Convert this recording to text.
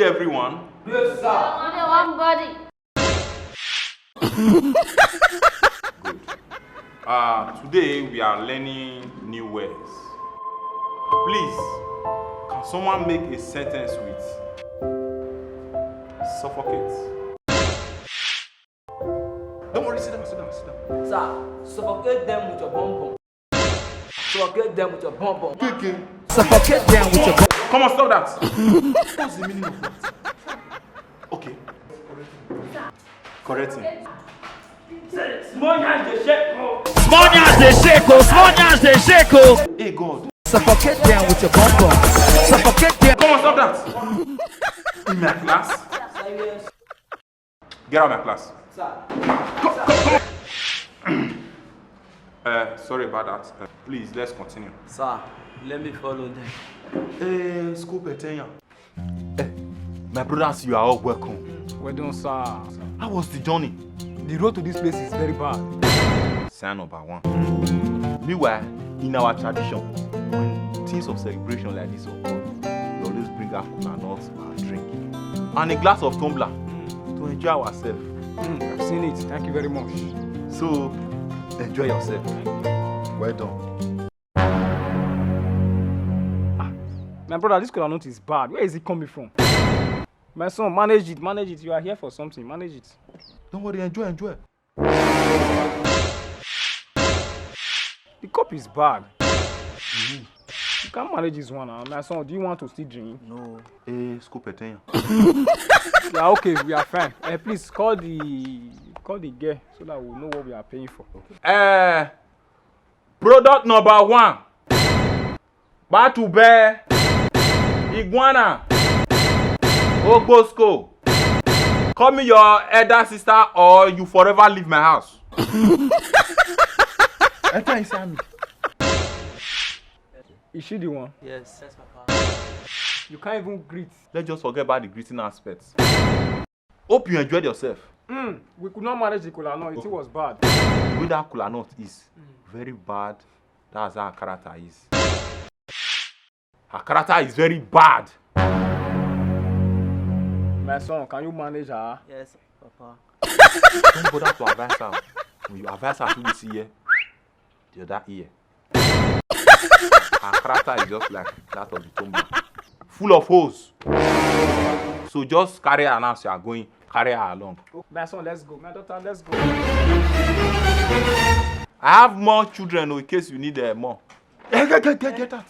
day, everyone. Good, sir. Only one body. Good. Today we are learning new words. Please, can someone make a sentence with suffocate? Don't worry, sit down. Sir, suffocate them with your bum. Suffocate them with your bum. Suffocate them with your bum. Come on, stop that. What's the meaning of that? Okay. Correct him. Small hands they shake. Hey God. Suffocate them with your bum. Suffocate them. Come on, stop that. In my class. Get out of my class. Sir. Sorry about that. Please, let's continue. Sir, let me follow them. School Petenya. My brothers, you are all welcome. Well done, sir. How was the journey? The road to this place is very bad. Sign number one. Meanwhile, in our tradition, when things of celebration like this occur, we always bring our cola nuts for our drink and a glass of tumbler to enjoy ourselves. I've seen it. Thank you very much. So, enjoy yourself. Well done. My brother, this cola nut is bad. Where is it coming from? My son, manage it. You are here for something. Manage it. Don't worry, enjoy. The cup is bad. You can't manage this one now. My son, do you want to still drink? No. School Petenya. Yeah, okay, we are fine. Please call the girl so that we'll know what we are paying for. Product number one. Batu bear. Iguana. Ogbosko. Call me your elder sister or you forever leave my house. Enter inside me. Is she the one? Yes, Papa. You can't even greet. Let's just forget about the greeting aspects. Hope you enjoyed yourself. We could not manage the cola nut. It was bad. The way that cola nut is very bad, that's how her character is. Her character is very bad. My son, can you manage her? Yes, Papa. Don't bother to advise her. When you advise her to this ear, the other ear. Her character is just like that of the tumbler. Full of holes. So just carry her now as you are going. Carry her along. My son, let's go. My daughter, let's go. I have more children in case you need more. Get that.